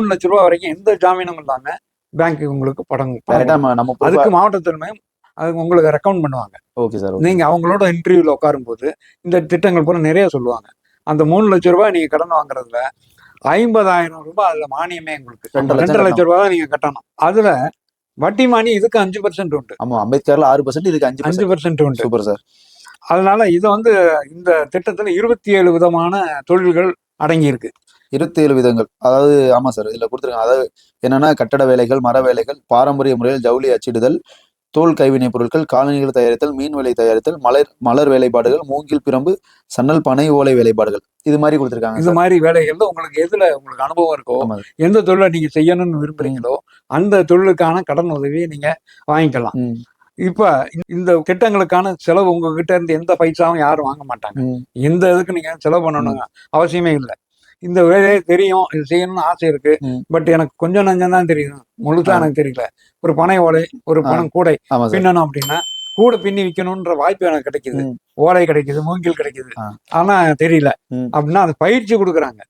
3 லட்ச ரூபா வரைக்கும் எந்த ஜாமீனும் இல்லாம பேங்க் உங்களுக்கு படம் நம்ம அதுக்கு மாவட்ட தலைமையும் அது உங்களுக்கு ரெக்கமெண்ட் பண்ணுவாங்க. Okay sir. நீங்க அவங்களோட இன்டர்வியூல உட்காரும் போது இந்த திட்டங்கள் பூரா நிறைய சொல்லுவாங்க. அந்த 3 லட்ச ரூபாய் நீங்க கடன் வாங்குறதுல 50,000 ரூபாய் அதுல மானியமே உங்களுக்கு 2 லட்ச ரூபாய் தான் நீங்க கட்டணும். அதுல வட்டி மானி இதுக்கு 5% உண்டு. ஆமா, அம்பேத்கர்ல 6%, இதுக்கு 5% உண்டு. Super sir. அதனால இது இந்த திட்டத்துல 27 விதமான தொழில்கள் அடங்கி இருக்கு. 27 விதங்கள். அதாவது ஆமா சார், இதுல கொடுத்துருக்காங்க. அதாவது என்னன்னா, கட்டட வேலைகள், மர வேலைகள், பாரம்பரிய முறையில் ஜவுளி அச்சிடுதல், தோல் கைவினைப் பொருட்கள், காலணிகள் தயாரித்தல், மீன் விலை தயாரித்தல், மலர் வேலைப்பாடுகள், மூங்கில் பிரம்பு, சன்னல், பனை ஓலை வேலைப்பாடுகள், இது மாதிரி கொடுத்துருக்காங்க. இந்த மாதிரி வேலைகள்ல உங்களுக்கு எதுல உங்களுக்கு அனுபவம் இருக்கோ, எந்த தொழிலை நீங்க செய்யணும்னு விரும்புறீங்களோ அந்த தொழிலுக்கான கடன் உதவியை நீங்க வாங்கிக்கலாம். இப்ப இந்த திட்டங்களுக்கான செலவு உங்ககிட்ட இருந்து எந்த பைசாவும் யாரும் வாங்க மாட்டாங்க. எந்த இதுக்கு நீங்க செலவு பண்ணணும் அவசியமே இல்லை. இந்த வேலையே தெரியும், இது செய்யணும்னு ஆசை இருக்கு, பட் எனக்கு கொஞ்சம் நஞ்சம் தான் தெரியும், முழுசா எனக்கு தெரியல. ஒரு பனை ஓலை, ஒரு பணம் கூடை பின்னணும் அப்படின்னா கூட பின்னி விற்கணும்ன்ற வாய்ப்பு எனக்கு கிடைக்குது. ஓலை கிடைக்குது, மூங்கில் கிடைக்குது, ஆனா தெரியல அப்படின்னா அது பயிற்சி கொடுக்குறாங்க.